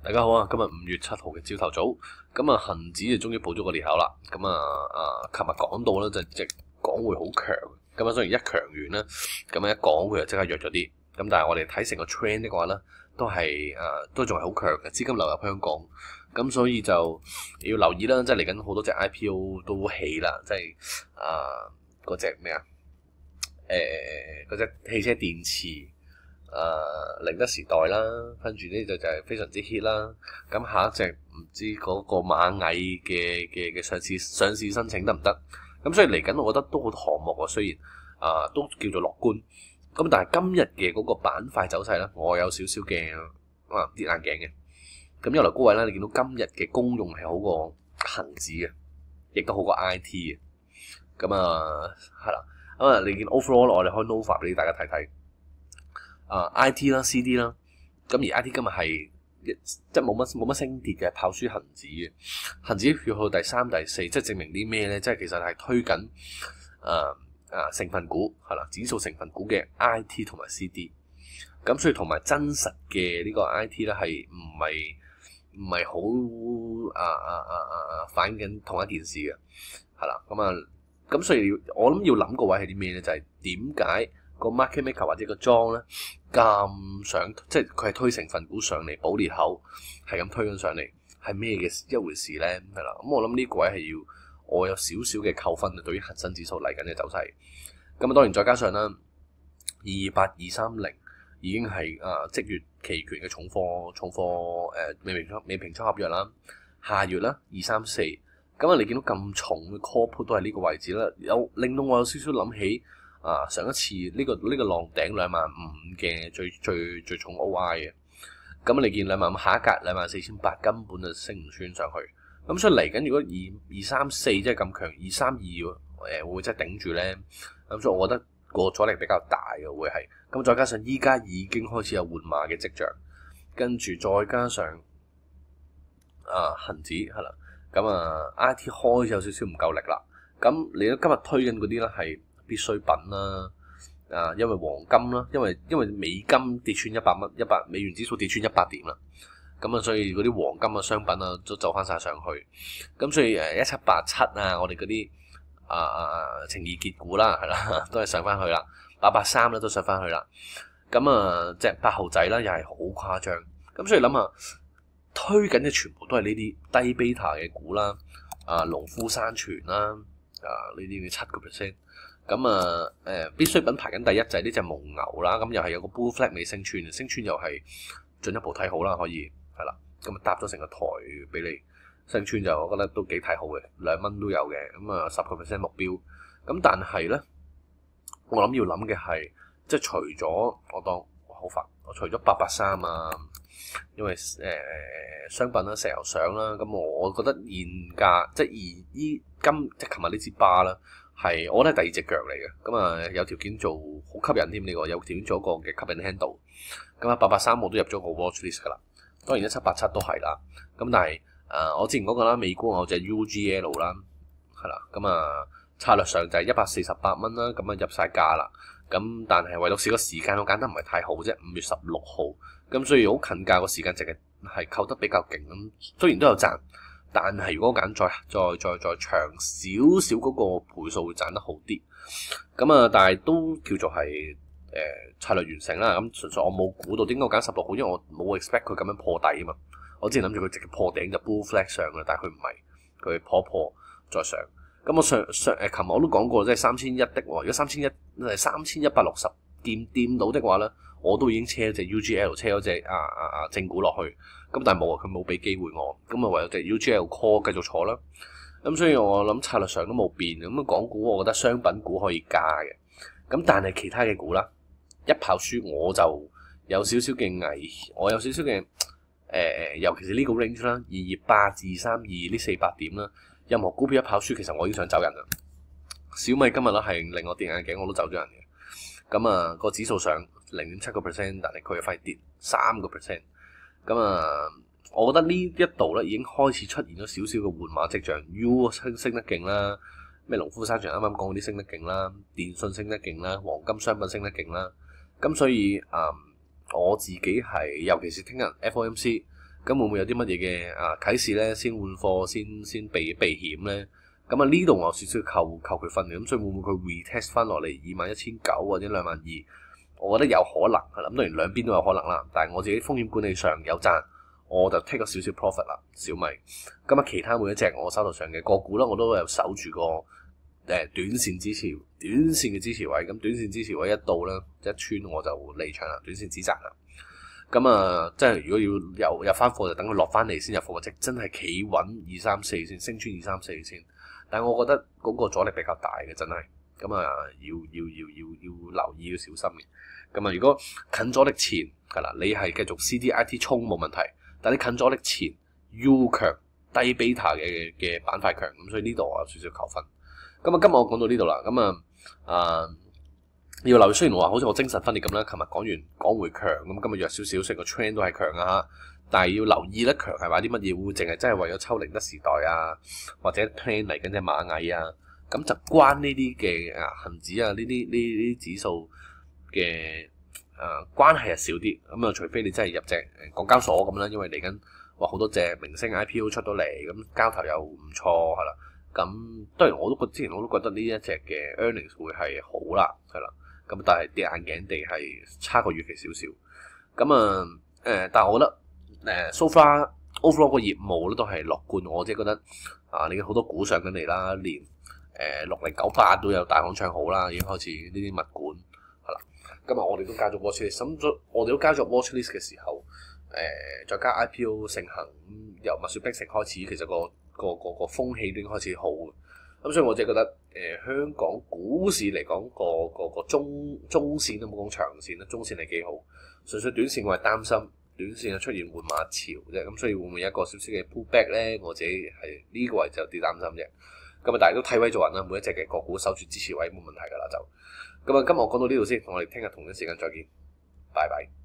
大家好啊！今日5月7號嘅朝頭早，咁啊恒指就終於補咗個裂口啦。咁琴日講到咧就隻港匯好強，咁啊雖然一強完啦，咁一港匯就即刻弱咗啲。咁但係我哋睇成個 trend 的話咧，都仲係好強嘅，資金流入香港。咁所以就要留意啦，即係嚟緊好多隻 IPO 都起啦，即係嗰隻咩啊？嗰隻汽車電池。寧德時代啦，跟住呢就係非常之 hit 啦。咁下一隻唔知嗰個螞蟻嘅上市申請得唔得？咁所以嚟緊，我覺得都好多項目啊。雖然都叫做樂觀，咁但係今日嘅嗰個板塊走勢咧，我有少少嘅跌眼鏡嘅。咁一來高位啦，你見到今日嘅公用係好過恒指嘅，亦都好過 IT 嘅。咁係啦，你見 overall 我哋開 Nova 俾大家睇睇。IT 啦、CD 啦，咁而 IT 今日係即係冇乜升跌嘅，跑輸恒指嘅。恒指要去到第三、第四，即係證明啲咩咧？即係其實係推緊成分股係啦，指數成分股嘅 IT 同埋 CD。咁所以同埋真實嘅呢個 IT 咧係唔係好反映緊同一件事嘅，係啦。咁所以我諗要諗個位係啲咩咧？就係點解個 market maker 或者個莊咧咁想，即係佢係推成分股上嚟補裂口，係咁推緊上嚟，係咩嘅一回事咧？係啦，咁我諗呢個位係要我有少少嘅扣分對於恒生指數嚟緊嘅走勢。咁當然再加上啦，228、230已經係即月期權嘅重貨未平倉合約啦，下月啦234，咁你見到咁重嘅 call put 都係呢個位置啦，令到我有少少諗起。上一次呢個浪頂25000嘅最重 OI 嘅，咁你見25000下一格24800根本就升唔穿上去，咁所以嚟緊如果234即係咁強，232會唔會真係頂住咧？咁所以我覺得個阻力比較大嘅會係，咁再加上依家已經開始有換馬嘅跡象，跟住再加上恒指係啦，咁IT 開始有少少唔夠力啦，咁你都今日推緊嗰啲咧係必需品啦，因為黃金啦，因為美金跌穿100美元指數跌穿100點啦，咁所以嗰啲黃金商品都走翻晒上去，咁所以1787我哋嗰啲情意結股啦，係啦，都係上翻去啦，883都上翻去啦，咁即係8號仔啦，又係好誇張，咁所以諗下推緊嘅全部都係呢啲低 beta 嘅股啦，農夫山泉啦，呢啲嘅7%。咁必需品排緊第一就係呢隻蒙牛啦，咁又係有個 bull flag 未升穿，升穿又係進一步睇好啦，可以係啦，咁搭咗成個台俾你升穿就我覺得都幾睇好嘅，2蚊都有嘅，咁10% 目標，咁但係咧，我諗要諗嘅係即係除咗我當好煩，我除咗883因為商品啦、石油上啦，咁我覺得現價即係即係琴日呢支巴啦。係，我覺得係第二隻腳嚟嘅，咁有條件做好吸引添呢個，有條件做一個嘅吸引 handle。咁883我都入咗個 watch list 噶啦，當然1787都係啦。咁但係我之前講過啦，美股有隻 UGL 啦，係啦，咁策略上就係148蚊啦，咁入晒價啦。咁但係唯獨是個時間我揀得唔係太好啫，5月16號，咁所以好近價個時間值係扣得比較勁咁，雖然都有賺。但係如果揀再長少少嗰個倍數會賺得好啲，咁但係都叫做係策略完成啦。咁純粹我冇估到點解我揀16號，因為我冇 expect 佢咁樣破底啊嘛。我之前諗住佢直接破頂就 bull flag 上嘅，但係佢唔係，佢破再上。咁我琴日我都講過，即係3100的喎。如果3160掂到的話咧，我都已經車咗隻 UGL， 車咗隻正股落去。咁但係冇佢冇俾機會我，咁唯有隻 UGL call 繼續坐啦。咁所以我諗策略上都冇變。咁港股我覺得商品股可以加嘅，咁但係其他嘅股啦，一跑輸我就有少少嘅危險，我有少少嘅尤其是呢個 range 啦，228至232呢400點啦，任何股票一跑輸，其實我已經想走人啦。小米今日啦係令我跌眼鏡，我都走咗人嘅。咁個指數上0.7%，但係佢又快跌3%。咁我覺得呢一度咧已經開始出現咗少少嘅換馬跡象 ，U 升得勁啦，咩農夫山泉啱啱講嗰啲升得勁啦，電信升得勁啦，黃金商品升得勁啦，咁所以我自己係尤其是聽日 FOMC 咁會唔會有啲乜嘢嘅啟示咧？先換貨，先避險咧？咁呢度我有少少扣佢分嘅，咁所以會唔會佢 retest 翻落嚟21,900或者22,000？我覺得有可能係啦，咁當然兩邊都有可能啦。但係我自己風險管理上有賺，我就 take 咗少少 profit 啦。小米咁其他每一隻我手頭上嘅個股啦，我都有守住個短線支持、短線嘅支持位。咁短線支持位一到咧，一穿我就離場啦，短線止賺啦。咁即係如果要入翻貨，就等佢落翻嚟先入貨，即真係企穩234先，升穿234先。但係我覺得嗰個阻力比較大嘅，真係咁要留意，要小心嘅。咁如果近阻力前係啦，你係繼續 CDIT 衝冇問題，但係你近阻力前 U 強低 beta 嘅板塊強，咁所以呢度我有少少求分。今日我講到呢度啦，要留意。雖然我話好似我精神分裂咁啦，琴日講完港匯強，咁今日弱少少，成個 trend 都係強啊，但係要留意咧，強係話啲乜嘢？會淨係真係為咗抽寧德時代啊，或者 plan 嚟緊隻螞蟻啊，咁就關呢啲嘅恆指啊，呢啲指數嘅關係係少啲。咁除非你真係入隻港交所咁啦，因為嚟緊好多隻明星 IPO 出到嚟，咁交投又唔錯係啦。咁當然之前我都覺得呢一隻嘅 earnings 會係好啦，係啦。咁但係跌眼鏡地係差過預期少少。但係我覺得so far overall 個業務咧都係樂觀。我即係覺得你好多股上緊嚟啦，連6098都有大行唱好啦，已經開始呢啲物管係啦。今日我哋都加咗 watch list，咁我哋都加咗 watch list 嘅時候，再加 IPO 盛行，由蜜雪冰城開始，其實個風氣已經開始好。咁所以我就覺得香港股市嚟講個中線都冇講長線啦，中線係幾好。純粹短線我係擔心短線出現換馬潮啫，咁所以會唔會有一個少少嘅 pullback 咧？我自己係呢個位就有啲擔心啫。咁但係都睇位做人啦，每一隻嘅個股守住支持位冇問題㗎啦就。咁今日我講到呢度先，我哋聽日同一時間再見，拜拜。